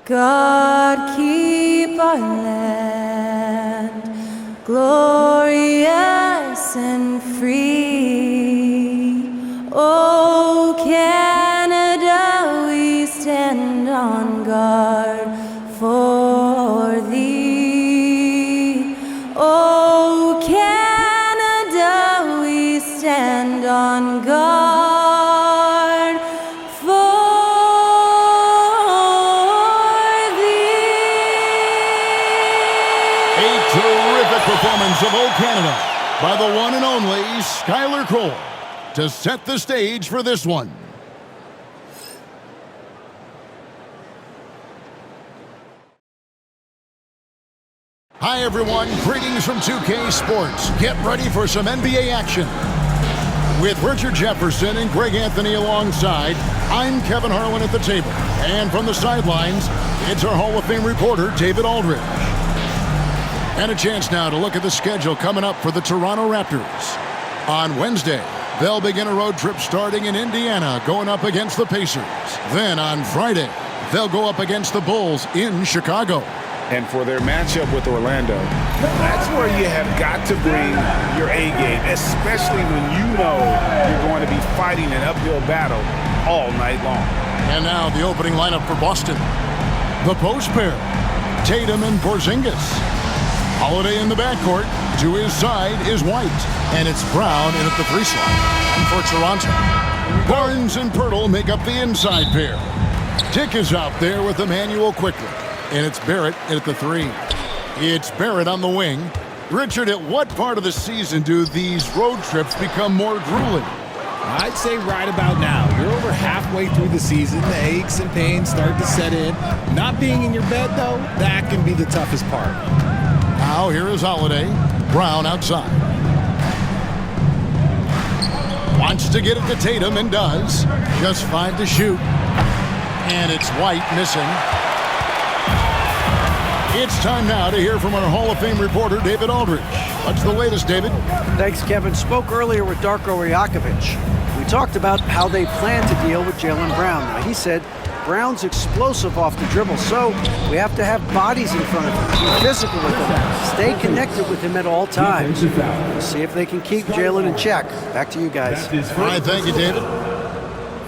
God, keep our land glorious and free. Oh, Canada, we stand on guard for thee. Oh, Canada, we stand on guard for terrific performance of Old Canada by the one and only Skylar Cole to set the stage for this one. Hi everyone, greetings from 2K Sports. Get ready for some NBA action. With Richard Jefferson and Greg Anthony alongside, I'm Kevin Harlan at the table. And from the sidelines, it's our Hall of Fame reporter, David Aldridge. And a chance now to look at the schedule coming up for the Toronto Raptors. On Wednesday, they'll begin a road trip starting in Indiana, going up against the Pacers. Then on Friday, they'll go up against the Bulls in Chicago. And for their matchup with Orlando, that's where you have got to bring your A game, especially when you know you're going to be fighting an uphill battle all night long. And now the opening lineup for Boston. The post pair, Tatum and Porzingis. Holiday in the backcourt. To his side is White. And it's Brown in at the 3 slot. And for Toronto, Barnes and Pirtle make up the inside pair. Dick is out there with Emmanuel quickly. And it's Barrett in at the 3. It's Barrett on the wing. Richard, at what part of the season do these road trips become more grueling? I'd say right about now. You're over halfway through the season. The aches and pains start to set in. Not being in your bed, though, that can be the toughest part. Now here is Holiday. Brown outside. Wants to get it to Tatum and does. Just 5 to shoot. And it's White missing. It's time now to hear from our Hall of Fame reporter, David Aldridge. What's the latest, David? Thanks, Kevin. Spoke earlier with Darko Rajakovic. We talked about how they plan to deal with Jaylen Brown. Now, he said Brown's explosive off the dribble, so we have to have bodies in front of him, be physical with him, stay connected with him at all times. We'll see if they can keep Jaylen in check. Back to you guys. All right, thank you, David.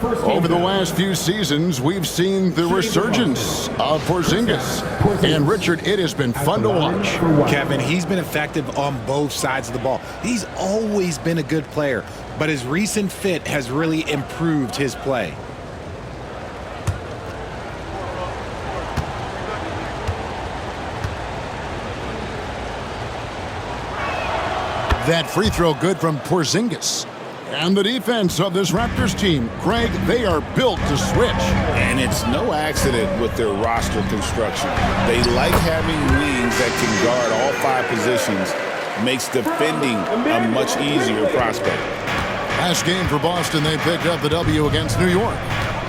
Over the last few seasons, we've seen the resurgence of Porzingis. And Richard, it has been fun to watch. Kevin, he's been effective on both sides of the ball. He's always been a good player, but his recent fit has really improved his play. That free throw good from Porzingis. And the defense of this Raptors team, Greg, they are built to switch. And it's no accident with their roster construction. They like having wings that can guard all 5 positions. Makes defending a much easier prospect. Last game for Boston, they picked up the W against New York.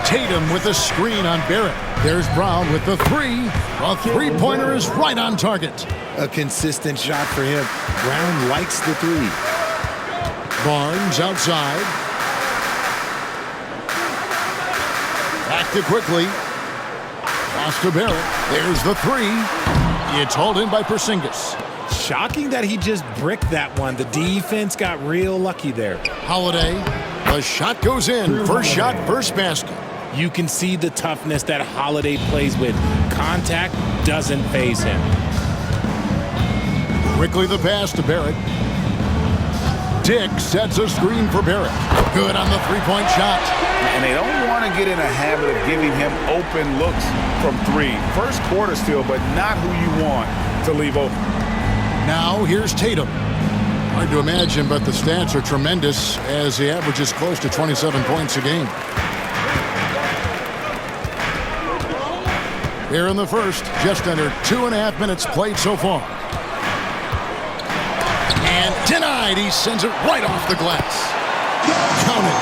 Tatum with a screen on Barrett. There's Brown with the 3. A three-pointer is right on target. A consistent shot for him. Brown likes the 3. Barnes outside. Back to quickly. Pass to Barrett. There's the 3. It's hauled in by Porzingis. Shocking that he just bricked that one. The defense got real lucky there. Holiday. The shot goes in. First shot, first basket. You can see the toughness that Holiday plays with. Contact doesn't faze him. Quickly the pass to Barrett. Dick sets a screen for Barrett. Good on the three-point shot. And they don't want to get in a habit of giving him open looks from 3. First quarter still, but not who you want to leave open. Now here's Tatum. Hard to imagine, but the stats are tremendous as he averages close to 27 points a game. Here in the first, just under 2.5 minutes played so far. And denied. He sends it right off the glass. Counted.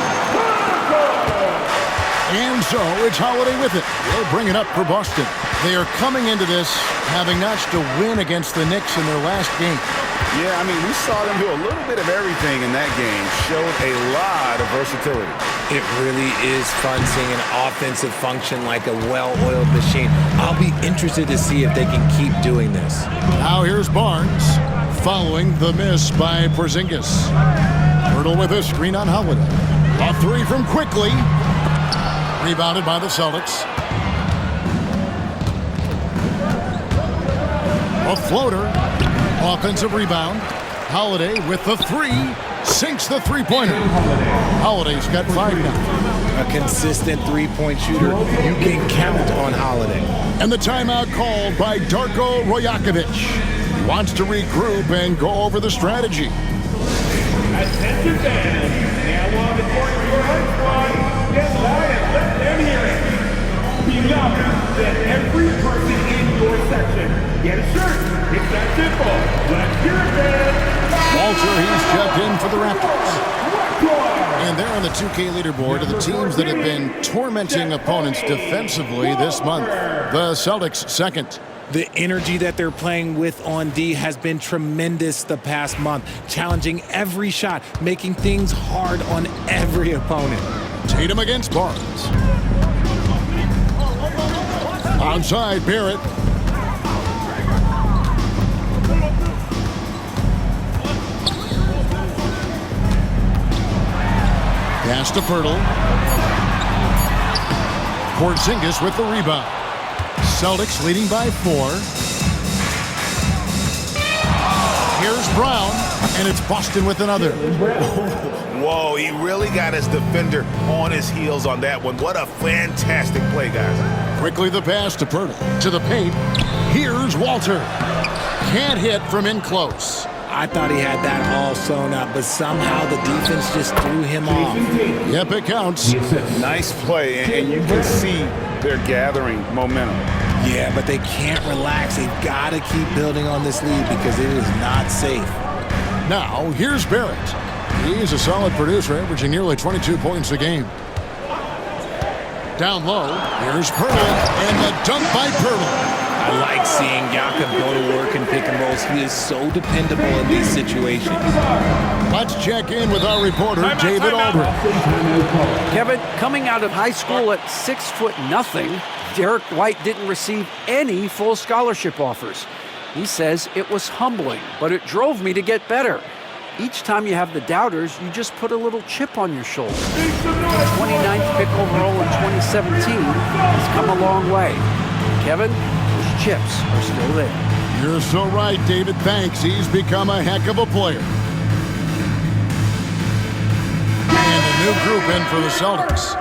And so it's Holiday with it. They'll bring it up for Boston. They are coming into this having notched a win against the Knicks in their last game. Yeah, I mean, we saw them do a little bit of everything in that game. Showed a lot of versatility. It really is fun seeing an offensive function like a well-oiled machine. I'll be interested to see if they can keep doing this. Now here's Barnes following the miss by Porzingis. Hurdle with a screen on Holiday. A three from Quickly. Rebounded by the Celtics. A floater. Offensive rebound. Holiday with the three. Sinks the three-pointer. Holiday's got 5 now. A consistent three-point shooter. You can count on Holiday. And the timeout called by Darko Rajakovic. He wants to regroup and go over the strategy. Attention fans, now on the court for your home squad. Get loud and let them hear it. Be louder than every person in your section. Get a shirt. It's that simple. Let's hear it, man. Walter, he's checked in for the Raptors. And they're on the 2K leaderboard of the teams that have been tormenting opponents defensively this month. The Celtics second. The energy that they're playing with on D has been tremendous the past month, challenging every shot, making things hard on every opponent. Tatum against Barnes. Onside, Barrett. Pass to Pirtle. Porzingis with the rebound. Celtics leading by 4. Here's Brown, and it's Boston with another. Whoa, he really got his defender on his heels on that one. What a fantastic play, guys. Quickly the pass to Pirtle. To the paint. Here's Walter. Can't hit from in close. I thought he had that all sewn up, but somehow the defense just threw him off. Yep, it counts. Nice play, and you can see they're gathering momentum. Yeah, but they can't relax. They've got to keep building on this lead because it is not safe. Now, here's Barrett. He's a solid producer, averaging nearly 22 points a game. Down low, here's Pirtle, and the dunk by Pirtle. I like seeing Jakob go to work in pick and rolls. He is so dependable in these situations. Let's check in with our reporter, David Aldridge. Kevin, coming out of high school at 6'0", Derek White didn't receive any full scholarship offers. He says it was humbling, but it drove me to get better. Each time you have the doubters, you just put a little chip on your shoulder. The 29th pick overall in 2017 has come a long way. Kevin, those chips are still there. You're so right, David. Thanks. He's become a heck of a player. And a new group in for the Celtics.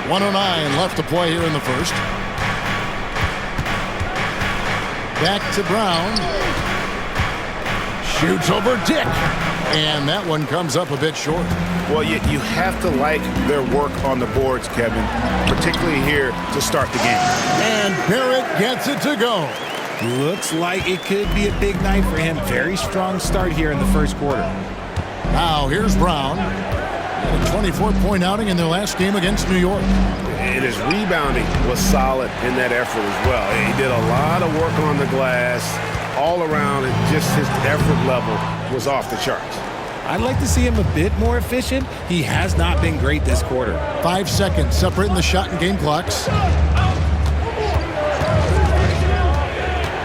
1:09 left to play here in the first. Back to Brown. Shoots over Dick. And that one comes up a bit short. Well, you have to like their work on the boards, Kevin, particularly here to start the game. And Barrett gets it to go. Looks like it could be a big night for him. Very strong start here in the first quarter. Now here's Brown. A 24-point outing in their last game against New York. And his rebounding was solid in that effort as well. He did a lot of work on the glass all around, and just his effort level was off the charts. I'd like to see him a bit more efficient. He has not been great this quarter. 5 seconds separating the shot and game clocks.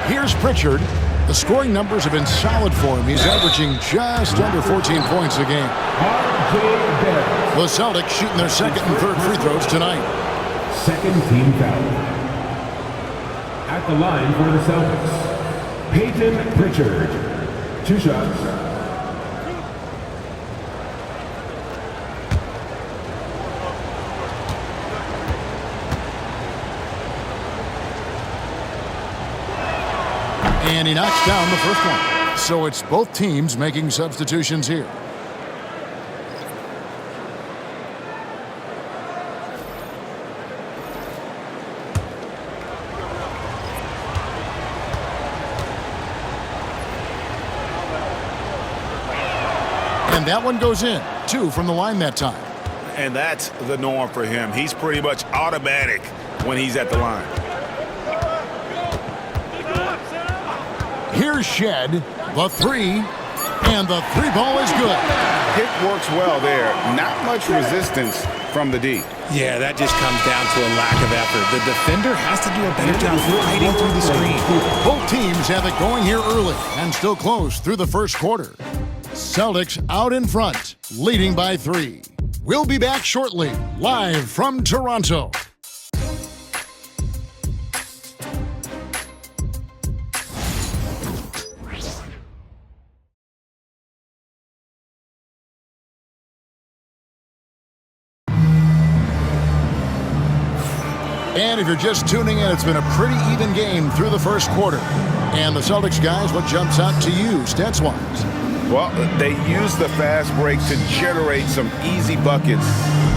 Here's Pritchard. The scoring numbers have been solid for him. He's averaging just under 14 points a game. The Celtics shooting their second and third free throws tonight. Second team foul. At the line for the Celtics, Peyton Pritchard. 2 shots. And he knocks down the first one. So it's both teams making substitutions here. And that one goes in. 2 from the line that time. And that's the norm for him. He's pretty much automatic when he's at the line. Here's Shed, the 3, and the 3 ball is good. Pick works well there. Not much resistance from the D. Yeah, that just comes down to a lack of effort. The defender has to do a better job fighting through the screen. Both teams have it going here early and still close through the first quarter. Celtics out in front, leading by 3. We'll be back shortly, live from Toronto. And if you're just tuning in, it's been a pretty even game through the first quarter. And the Celtics guys, what jumps out to you stats-wise? Well, they used the fast break to generate some easy buckets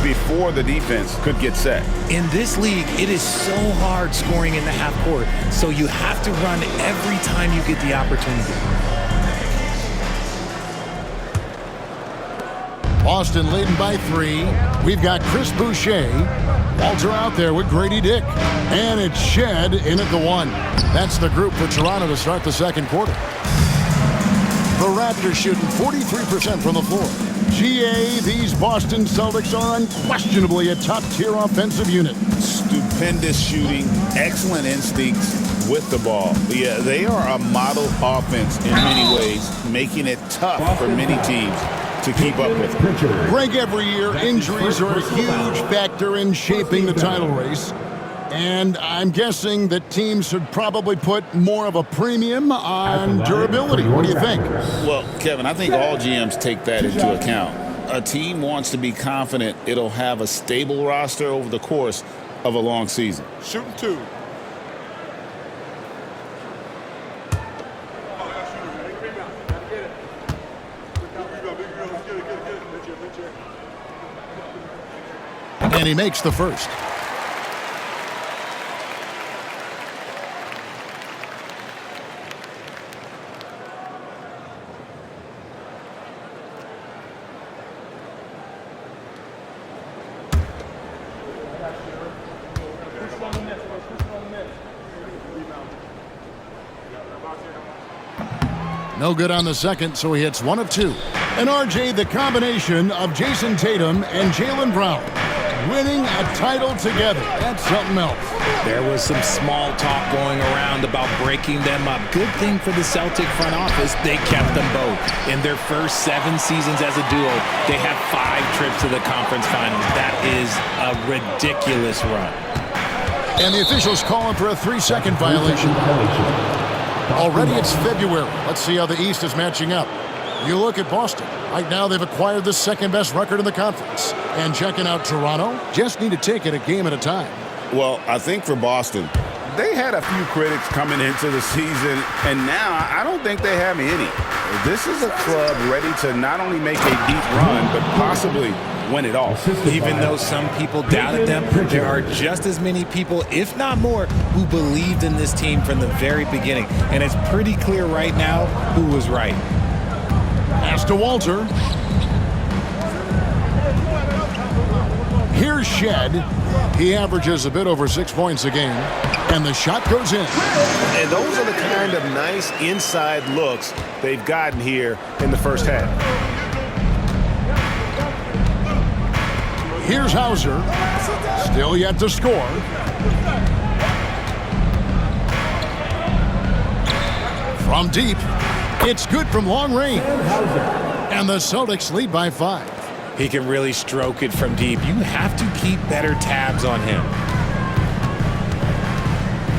before the defense could get set. In this league, it is so hard scoring in the half court, so you have to run every time you get the opportunity. Boston leading by 3. We've got Chris Boucher. Walter out there with Grady Dick. And it's Shed in at the 1. That's the group for Toronto to start the second quarter. The Raptors shooting 43% from the floor. GA, these Boston Celtics are unquestionably a top-tier offensive unit. Stupendous shooting, excellent instincts with the ball. Yeah, they are a model offense in many ways, making it tough for many teams to keep up with. Greg, every year, injuries are a huge factor in shaping the title race. And I'm guessing that teams should probably put more of a premium on durability. What do you think? Well, Kevin, I think all GMs take that into account. A team wants to be confident it'll have a stable roster over the course of a long season. Shooting 2. And he makes the first. No good on the second, so he hits 1 of 2. And RJ, the combination of Jason Tatum and Jaylen Brown winning a title together. That's something else. There was some small talk going around about breaking them up. Good thing for the Celtic front office, they kept them both. In their first 7 seasons as a duo, they have 5 trips to the conference finals. That is a ridiculous run. And the officials calling for a 3-second violation. Already it's February. Let's see how the East is matching up. You look at Boston. Right now they've acquired the second-best record in the conference. And checking out Toronto, just need to take it a game at a time. Well, I think for Boston, they had a few critics coming into the season, and now I don't think they have any. This is a club ready to not only make a deep run, but possibly win it all. Even though some people doubted them, there are just as many people, if not more, who believed in this team from the very beginning. And it's pretty clear right now who was right. Pass to Walter. Here's Shed. He averages a bit over 6 points a game. And the shot goes in. And those are the kind of nice inside looks they've gotten here in the first half. Here's Hauser. Still yet to score. From deep. It's good from long range. And the Celtics lead by 5. He can really stroke it from deep. You have to keep better tabs on him.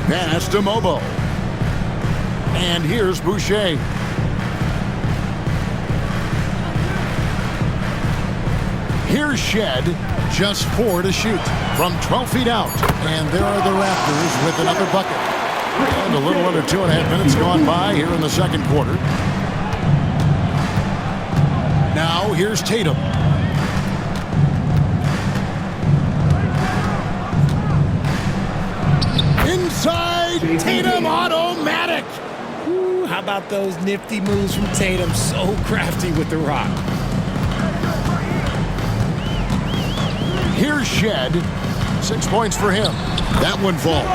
Pass to Mobo. And here's Boucher. Here's Shed. Just 4 to shoot from 12 feet out. And there are the Raptors with another bucket. And a little under 2.5 minutes gone by here in the second quarter. Now here's Tatum. Inside, Tatum automatic. Ooh, how about those nifty moves from Tatum? So crafty with the rock. Here's Shed. 6 points for him. That one falls.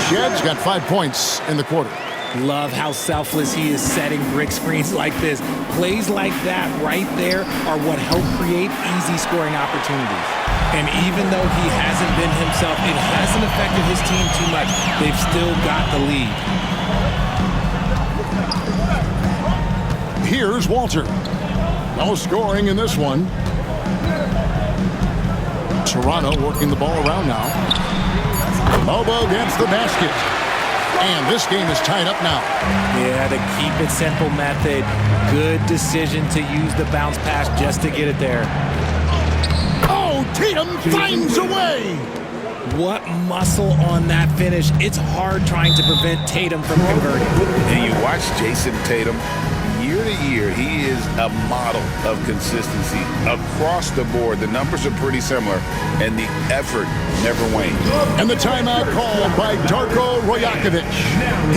Shed's got 5 points in the quarter. Love how selfless he is setting brick screens like this. Plays like that right there are what help create easy scoring opportunities. And even though he hasn't been himself, it hasn't affected his team too much. They've still got the lead. Here's Walter. No scoring in this one. Toronto working the ball around now. Lobo against the basket. And this game is tied up now. Yeah, the keep it simple method. Good decision to use the bounce pass just to get it there. Oh, Tatum finds a way. What muscle on that finish. It's hard trying to prevent Tatum from converting. And you watch Jason Tatum, year to year, he is a model of consistency. Across the board, the numbers are pretty similar, and the effort never wanes. And the timeout called by Darko Rajakovic.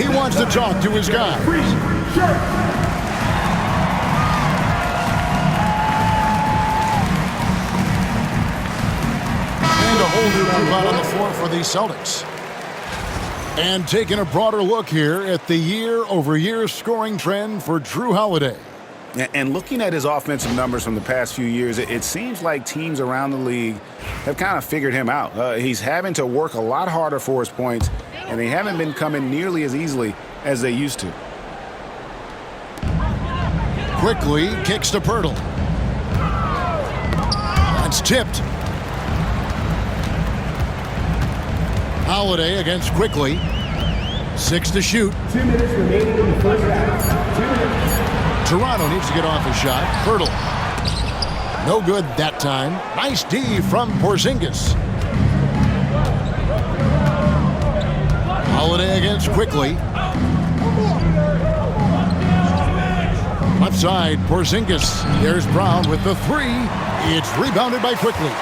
He wants to talk to his guys. And a whole new group out on the floor for the Celtics. And taking a broader look here at the year-over-year scoring trend for Drew Holiday. And looking at his offensive numbers from the past few years, it seems like teams around the league have kind of figured him out. He's having to work a lot harder for his points, and they haven't been coming nearly as easily as they used to. Quickly kicks to Pirtle. That's tipped. Holiday against Quickly. 6 to shoot. 2 minutes remaining in the first half. 2 minutes. Toronto needs to get off his shot. Pirtle. No good that time. Nice D from Porzingis. Holiday against Quickly. Left side, Porzingis. There's Brown with the 3. It's rebounded by Quickly.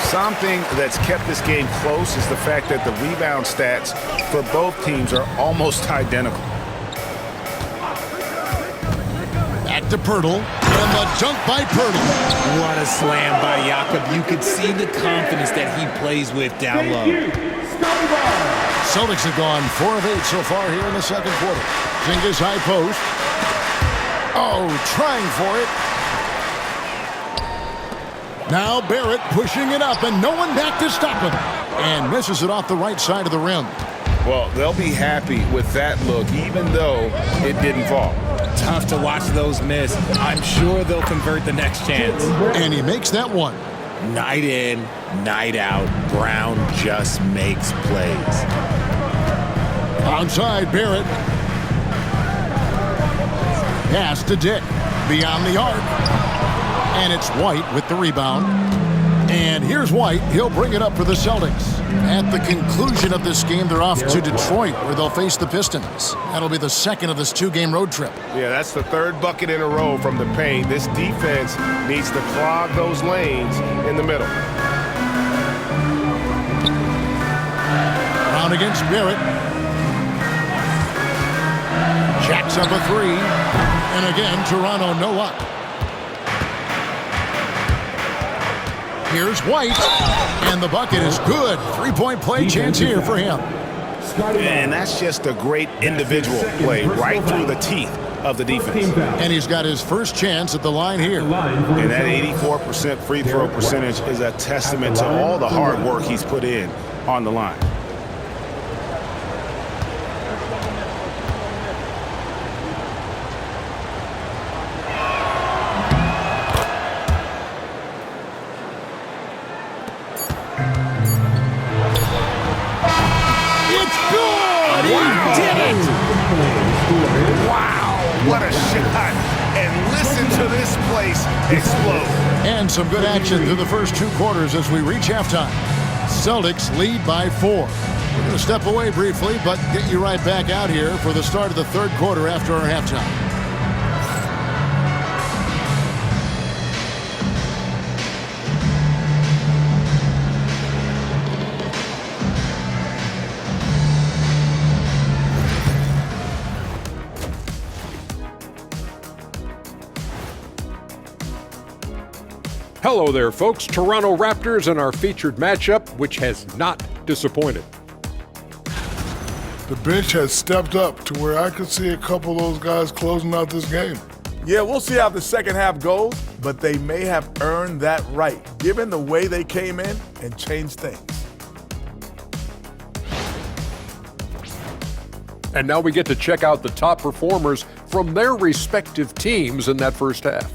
Something that's kept this game close is the fact that the rebound stats for both teams are almost identical. Back to Pirtle, and the dunk by Pirtle. What a slam by Jakob. You could see the confidence that he plays with down low. Celtics have gone 4 of 8 so far here in the second quarter. Porzingis high post. Oh, trying for it. Now Barrett pushing it up, and no one back to stop him. And misses it off the right side of the rim. Well, they'll be happy with that look, even though it didn't fall. Tough to watch those miss. I'm sure they'll convert the next chance. And he makes that one. Night in, night out, Brown just makes plays. Onside, Barrett. Pass to Dick. Beyond the arc. And it's White with the rebound. And here's White. He'll bring it up for the Celtics. At the conclusion of this game, they're off to Detroit, where they'll face the Pistons. That'll be the second of this 2-game road trip. Yeah, that's the third bucket in a row from the paint. This defense needs to clog those lanes in the middle. Brown against Barrett. Jacks up a 3. And again, Toronto no luck. Here's White, and the bucket is good. 3-point play chance here for him. And that's just a great individual play right through the teeth of the defense. And he's got his first chance at the line here. And that 84% free throw percentage is a testament to all the hard work he's put in on the line. What a shot. And listen to this place explode. And some good action through the first 2 quarters as we reach halftime. Celtics lead by 4. We're going to step away briefly, but get you right back out here for the start of the third quarter after our halftime. Hello there, folks. Toronto Raptors and our featured matchup, which has not disappointed. The bench has stepped up to where I could see a couple of those guys closing out this game. Yeah, we'll see how the second half goes, but they may have earned that right, given the way they came in and changed things. And now we get to check out the top performers from their respective teams in that first half.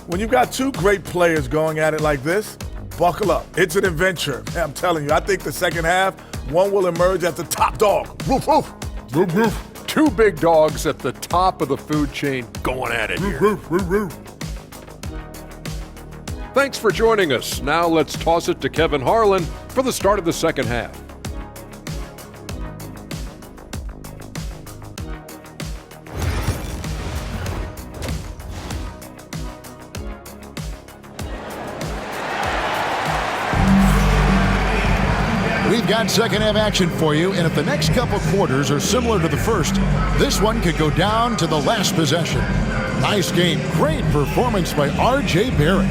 When you've got two great players going at it like this, buckle up. It's an adventure. I'm telling you, I think the second half, one will emerge as the top dog. Woof, woof. Woof, woof. Two big dogs at the top of the food chain going at it here. Woof, woof, woof. Thanks for joining us. Now let's toss it to Kevin Harlan for the start of the second half. We've got second half action for you, and if the next couple quarters are similar to the first, this one could go down to the last possession. Nice game. Great performance by R.J. Barrett.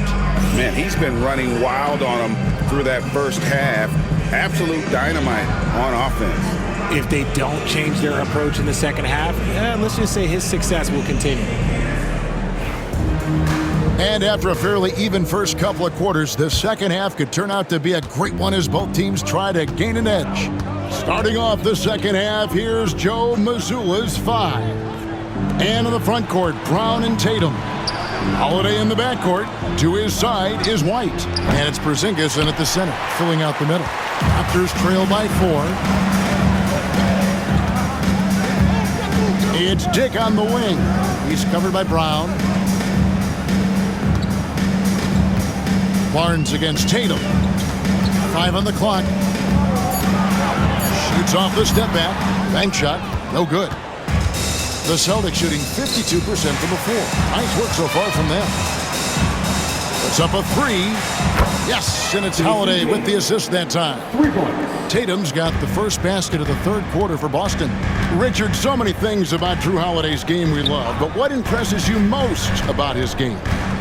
Man, he's been running wild on them through that first half. Absolute dynamite on offense. If they don't change their approach in the second half, let's just say his success will continue. And after a fairly even first couple of quarters, the second half could turn out to be a great one as both teams try to gain an edge. Starting off the second half, here's Joe Mazzulla's 5. And in the front court, Brown and Tatum. Holiday in the backcourt. To his side is White. And it's Porzingis in at the center, filling out the middle. Raptors trail by 4. It's Dick on the wing. He's covered by Brown. Barnes against Tatum. 5 on the clock. Shoots off the step back. Bank shot. No good. The Celtics shooting 52% from the floor. Nice work so far from them. Puts up a 3. Yes, and it's Holiday with the assist that time. 3 points. Tatum's got the first basket of the third quarter for Boston. Richard, so many things about Drew Holiday's game we love, but what impresses you most about his game?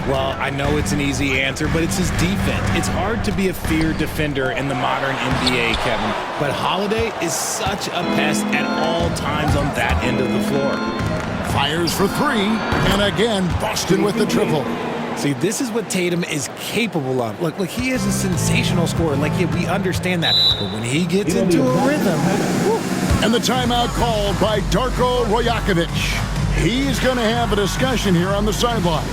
Well, I know it's an easy answer, but it's his defense. It's hard to be a feared defender in the modern NBA, Kevin. But Holiday is such a pest at all times on that end of the floor. Fires for 3, and again, Boston with the triple. See, this is what Tatum is capable of. Look, he is a sensational scorer. We understand that. But when he gets into a rhythm... And the timeout called by Darko Rajakovic. He's going to have a discussion here on the sideline.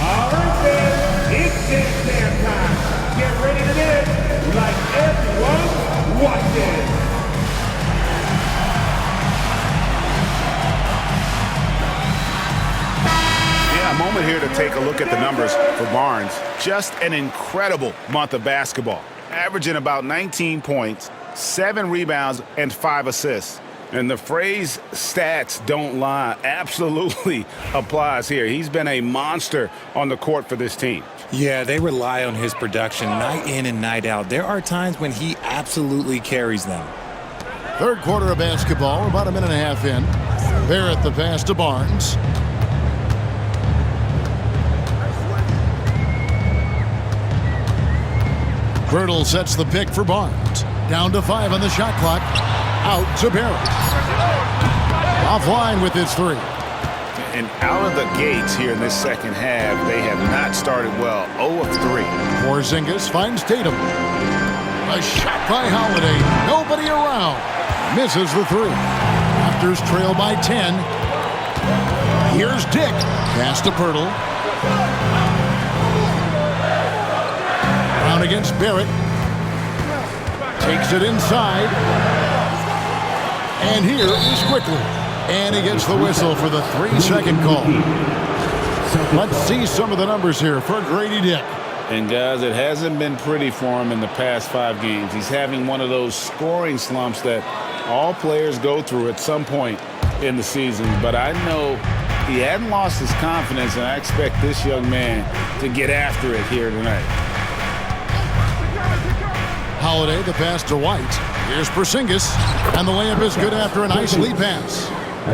All right, then. It's dance dance time. Get ready to dance like everyone's watching. A moment here to take a look at the numbers for Barnes. Just an incredible month of basketball. Averaging about 19 points, 7 rebounds, and 5 assists. And the phrase stats don't lie absolutely applies here. He's been a monster on the court for this team. Yeah, they rely on his production night in and night out. There are times when he absolutely carries them. Third quarter of basketball, about a minute and a half in. Barrett the pass to Barnes. Birtle sets the pick for Barnes. Down to 5 on the shot clock. Out to Barrett. Offline with his 3. And out of the gates here in this second half, they have not started well. 0 of 3. Porzingis finds Tatum. A shot by Holiday. Nobody around. Misses the 3. Raptors trail by 10. Here's Dick. Pass to Birtle. Brown against Barrett. Takes it inside. And here is Quickly. And he gets the whistle for the 3-second call. Let's see some of the numbers here for Grady Dick. And guys, it hasn't been pretty for him in the past 5 games. He's having one of those scoring slumps that all players go through at some point in the season. But I know he hadn't lost his confidence, and I expect this young man to get after it here tonight. Holiday, the pass to White. Here's Porzingis, and the layup is good after a nice lead pass.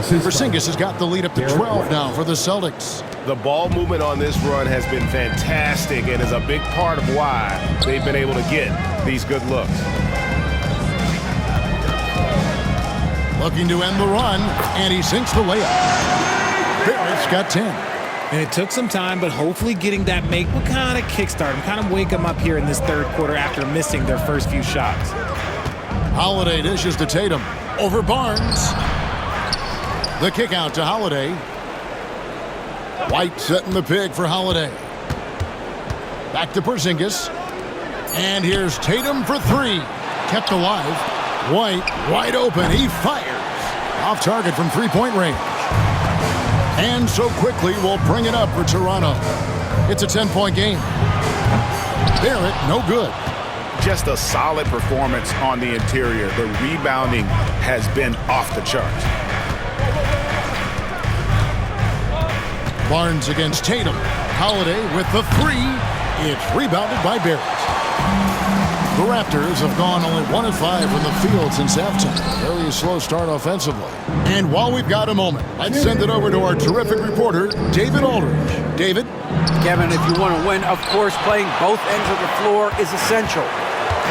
Porzingis has got the lead up to 12 now for the Celtics. The ball movement on this run has been fantastic and is a big part of why they've been able to get these good looks. Looking to end the run, and he sinks the layup. Barrett's got 10. And it took some time, but hopefully getting that make will kind of kickstart him, kind of wake him up here in this third quarter after missing their first few shots. Holiday dishes to Tatum. Over Barnes. The kick out to Holiday. White setting the pick for Holiday. Back to Porzingis. And here's Tatum for three. Kept alive. White wide open. He fires. Off target from three-point range. And so quickly we'll bring it up for Toronto. It's a 10-point game. Barrett, no good. Just a solid performance on the interior. The rebounding has been off the charts. Barnes against Tatum. Holiday with the three. It's rebounded by Barrett. The Raptors have gone only 1 of 5 from the field since halftime. Very slow start offensively. And while we've got a moment, let's send it over to our terrific reporter, David Aldridge. David? Kevin, if you want to win, of course, playing both ends of the floor is essential.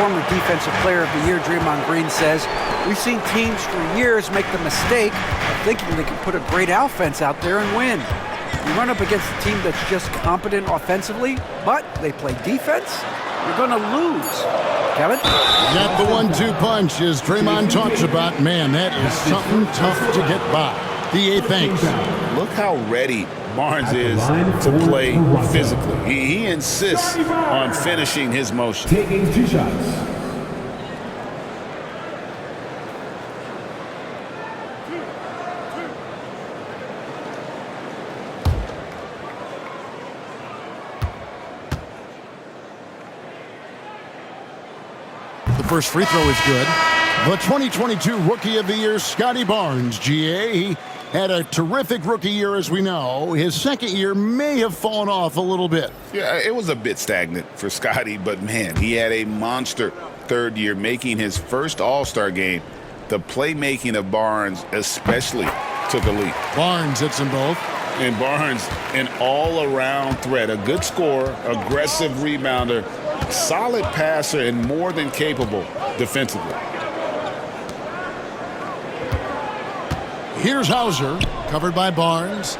Former Defensive Player of the Year Draymond Green says, we've seen teams for years make the mistake of thinking they can put a great offense out there and win. You run up against a team that's just competent offensively, but they play defense, you're going to lose. Kevin? Got the 1-2 punch, as Draymond talks about. Man, that is something tough to get by. DA thanks. Look how ready Barnes is to play physically. He insists on finishing his motion. Taking 2 shots. The first free throw is good. The 2022 Rookie of the Year, Scotty Barnes, GA. He had a terrific rookie year, as we know. His second year may have fallen off a little bit. Yeah, it was a bit stagnant for Scotty, but man, he had a monster third year, making his first All-Star game. The playmaking of Barnes especially took a leap. Barnes hits them both. And Barnes, an all-around threat, a good scorer, aggressive rebounder, solid passer, and more than capable defensively. Here's Hauser, covered by Barnes.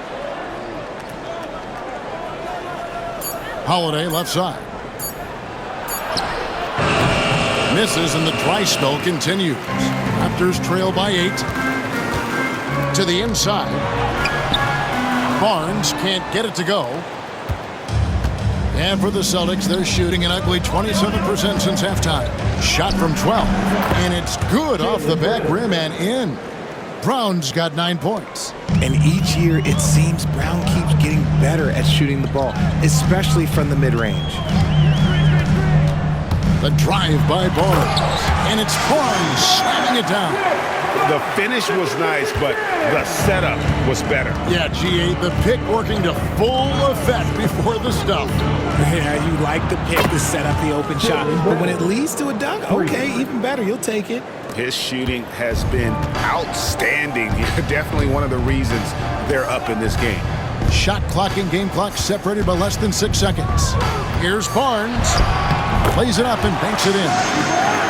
Holiday, left side. Misses, and the dry spell continues. Raptors trail by 8. To the inside. Barnes can't get it to go. And for the Celtics, they're shooting an ugly 27% since halftime. Shot from 12, and it's good off the back rim and in. Brown's got 9 points. And each year, it seems Brown keeps getting better at shooting the ball, especially from the mid-range. The drive by Barnes, and it's Barnes slamming it down. The finish was nice, but the setup was better. Yeah, G8, the pick working to full effect before the stuff. Yeah, you like the pick to set up the open shot, but when it leads to a dunk, okay, even better, you'll take it. His shooting has been outstanding. Definitely one of the reasons they're up in this game. Shot clock and game clock separated by less than 6 seconds. Here's Barnes. Plays it up and banks it in.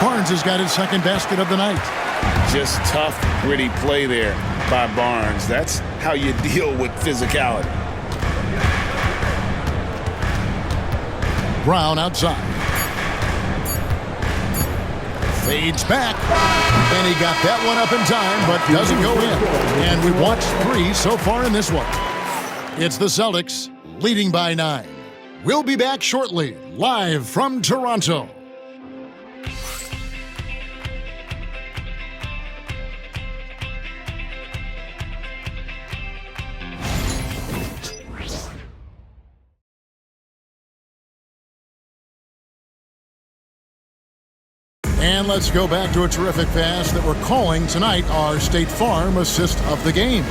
Barnes has got his second basket of the night. Just tough, gritty play there by Barnes. That's how you deal with physicality. Brown outside. Fades back. And he got that one up in time, but doesn't go in. And we've watched 3 so far in this one. It's the Celtics leading by 9. We'll be back shortly, live from Toronto. And let's go back to a terrific pass that we're calling tonight our State Farm assist of the game.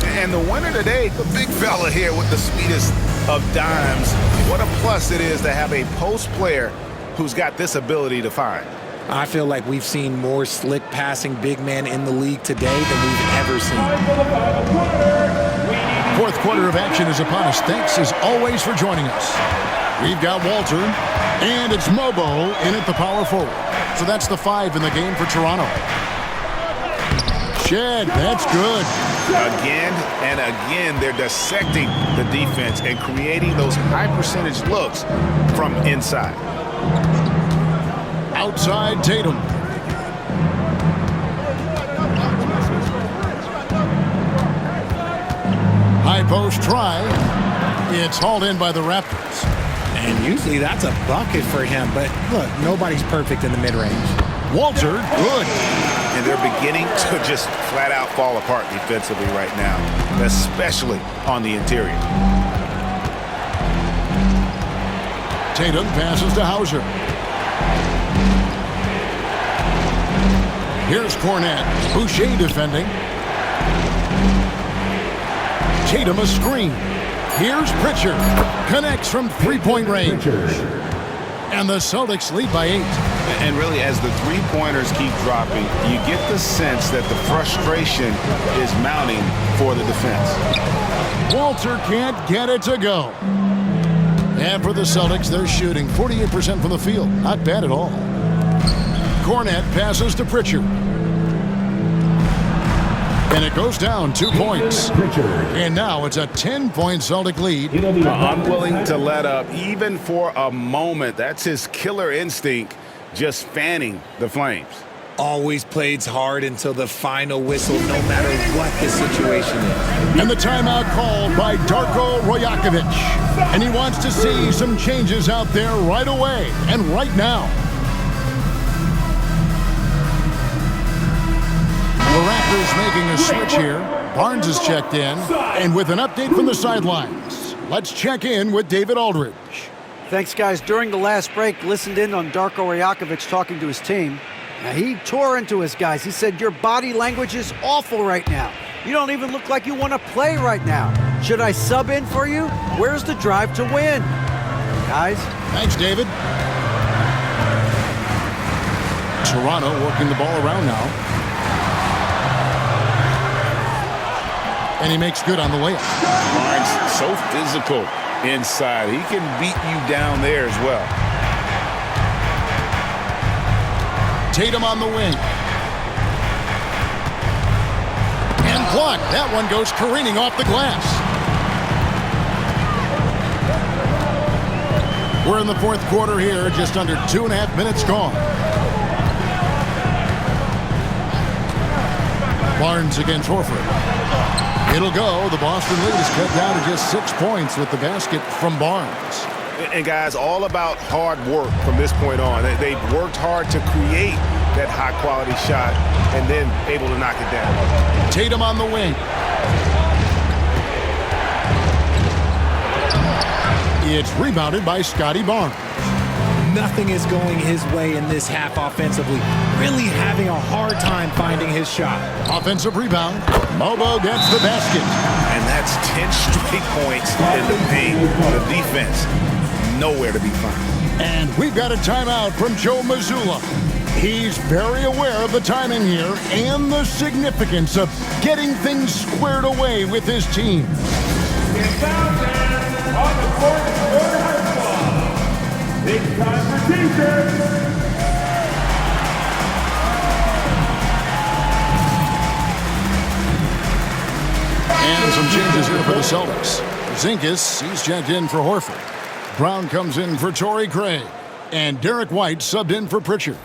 And the winner today, the big fella here with the sweetest of dimes. What a plus it is to have a post player who's got this ability to find. I feel like we've seen more slick passing big men in the league today than we've ever seen. Fourth quarter of action is upon us. Thanks as always for joining us. We've got Walter, and it's Mobo in at the power forward. So that's the 5 in the game for Toronto. Shed, that's good. Again and again, they're dissecting the defense and creating those high percentage looks from inside. Outside Tatum. High post try. It's hauled in by the Raptors. And usually that's a bucket for him, but look, nobody's perfect in the mid-range. Walter, good. And they're beginning to just flat out fall apart defensively right now, especially on the interior. Tatum passes to Hauser. Here's Cornette. Boucher defending. Tatum a screen. Here's Pritchard. Connects from three-point range. And the Celtics lead by 8. And really, as the three-pointers keep dropping, you get the sense that the frustration is mounting for the defense. Walter can't get it to go. And for the Celtics, they're shooting 48% from the field. Not bad at all. Cornette passes to Pritchard. And it goes down 2 points. And now it's a 10-point Celtic lead. Unwilling to let up even for a moment. That's his killer instinct, just fanning the flames. Always plays hard until the final whistle, no matter what the situation is. And the timeout called by Darko Rajakovic. And he wants to see some changes out there right away and right now. The Raptors making a switch here. Barnes is checked in. And with an update from the sidelines, let's check in with David Aldridge. Thanks, guys. During the last break, listened in on Darko Rajakovic talking to his team. Now, he tore into his guys. He said, your body language is awful right now. You don't even look like you want to play right now. Should I sub in for you? Where's the drive to win? Guys? Thanks, David. Toronto working the ball around now. And he makes good on the layup. Barnes so physical inside. He can beat you down there as well. Tatum on the wing. And blocked. That one goes careening off the glass. We're in the fourth quarter here, just under 2.5 minutes gone. Barnes against Horford. It'll go. The Boston lead is cut down to just 6 points with the basket from Barnes. And guys, all about hard work from this point on. They've worked hard to create that high-quality shot and then able to knock it down. Tatum on the wing. It's rebounded by Scotty Barnes. Nothing is going his way in this half offensively. Really having a hard time finding his shot. Offensive rebound. Mobo gets the basket. And that's 10 straight points in the paint. The defense, nowhere to be found. And we've got a timeout from Joe Mazzulla. He's very aware of the timing here and the significance of getting things squared away with his team. On the court for High Club. Big time for defense. And some changes here for the Celtics. Zinkas, he's checked in for Horford. Brown comes in for Torrey Craig. And Derek White subbed in for Pritchard.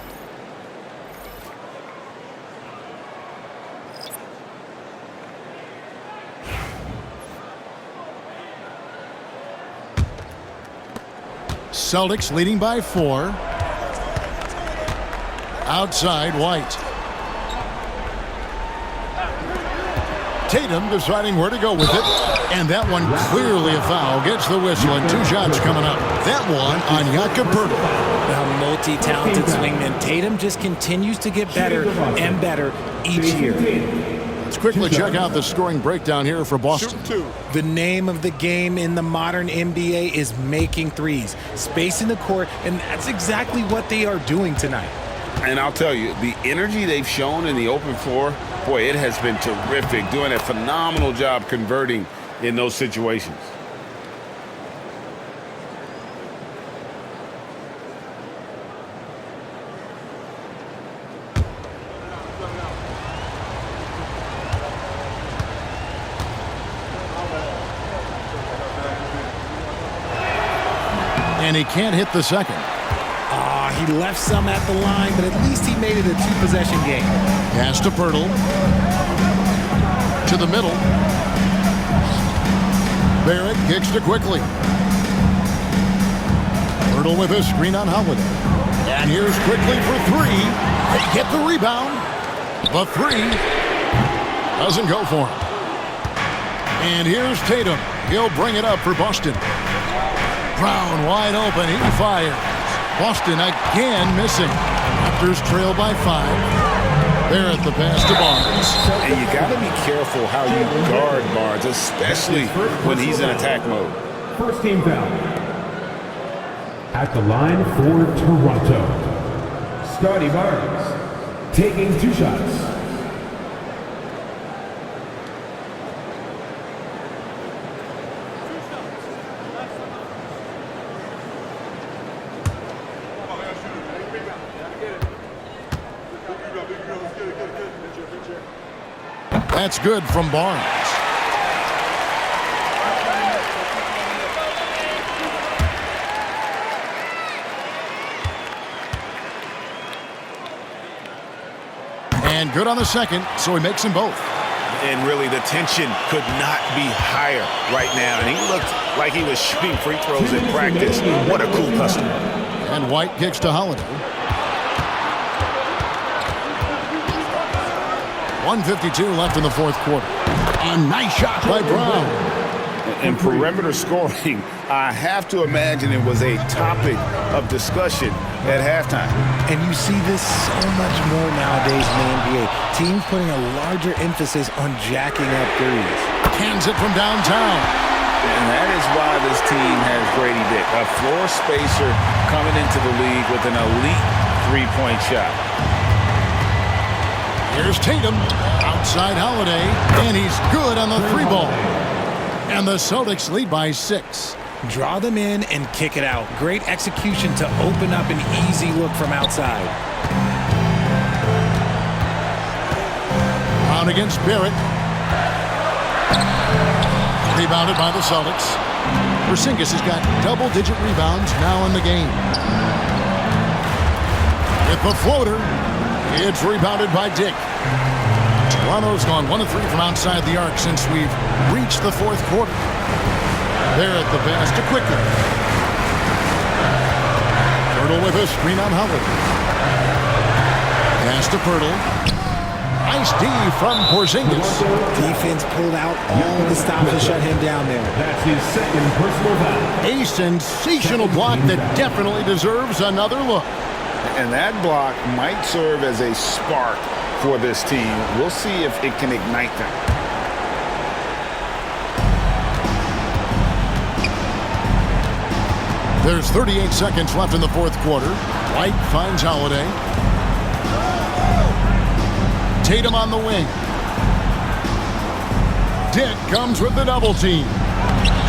Celtics leading by 4. Outside, White. Tatum deciding where to go with it. And that one clearly a foul. Gets the whistle and 2 shots coming up. That one on Jakob Poeltl. A multi-talented swingman. Tatum just continues to get better and better each year. Let's quickly check out the scoring breakdown here for Boston. The name of the game in the modern NBA is making threes, spacing the court, and that's exactly what they are doing tonight. And I'll tell you, the energy they've shown in the open floor, boy, it has been terrific, doing a phenomenal job converting in those situations. And he can't hit the second. He left some at the line, but at least he made it a two-possession game. Pass to Pirtle. To the middle. Barrett kicks to quickly. Pirtle with a screen on Holiday. And here's quickly for three. They get the rebound. The three doesn't go for him. And here's Tatum. He'll bring it up for Boston. Brown wide open. He fires. Boston again missing. Raptors trail by 5. Barrett the pass to Barnes. And you got to be careful how you guard Barnes, especially when he's in attack mode. First team foul. At the line for Toronto, Scotty Barnes taking 2 shots. That's good from Barnes. And good on the second, so he makes them both. And really, the tension could not be higher right now. And he looked like he was shooting free throws in practice. What a cool customer. And White kicks to Holiday. 1:52 left in the fourth quarter. A nice shot by Brown. And perimeter scoring, I have to imagine it was a topic of discussion at halftime. And you see this so much more nowadays in the NBA. Teams putting a larger emphasis on jacking up threes. Cans it from downtown. And that is why this team has Grady Dick, a floor spacer coming into the league with an elite three-point shot. Here's Tatum, outside Holiday, and he's good on the 3-ball. And the Celtics lead by 6. Draw them in and kick it out. Great execution to open up an easy look from outside. Brown against Barrett. Rebounded by the Celtics. Porzingis has got double-digit rebounds now in the game. With the floater, it's rebounded by Dick. Toronto's gone 1 of 3 from outside the arc since we've reached the fourth quarter. Barrett the pass to quickly. Pirtle with a screen on Howard. Pass to Pirtle. Nice D from Porzingis. Defense pulled out all the stops to shut him down there. That's his second personal foul. A sensational block that definitely deserves another look. And that block might serve as a spark for this team. We'll see if it can ignite them. There's 38 seconds left in the fourth quarter. White finds Holiday. Tatum on the wing. Dick comes with the double team.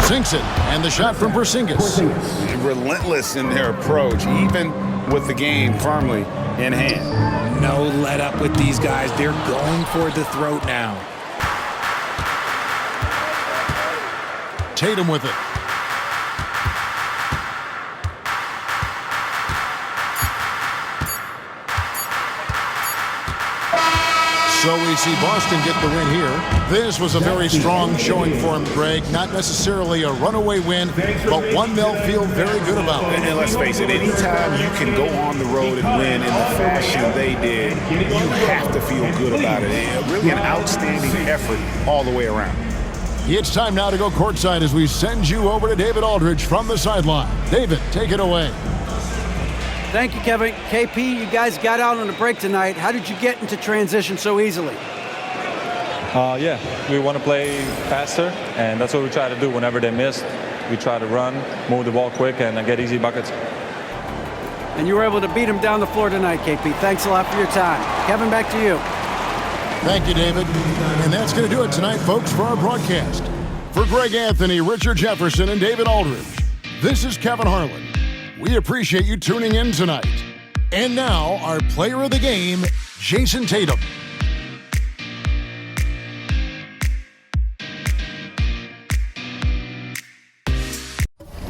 Sinks it, and the shot from Porzingis. Relentless in their approach, even with the game firmly in hand. No let up with these guys. They're going for the throat now. Tatum with it. So we see Boston get the win here. This was a very strong showing for him, Greg. Not necessarily a runaway win, but one they'll feel very good about. And let's face it, anytime you can go on the road and win in the fashion they did, you have to feel good about it. Really an outstanding effort all the way around. It's time now to go courtside as we send you over to David Aldridge from the sideline. David, take it away. Thank you, Kevin. KP, you guys got out on a break tonight. How did you get into transition so easily? Yeah, we want to play faster, and that's what we try to do whenever they miss. We try to run, move the ball quick, and get easy buckets. And you were able to beat him down the floor tonight, KP. Thanks a lot for your time. Kevin, back to you. Thank you, David. And that's going to do it tonight, folks, for our broadcast. For Greg Anthony, Richard Jefferson, and David Aldridge, this is Kevin Harlan. We appreciate you tuning in tonight. And now, our player of the game, Jason Tatum.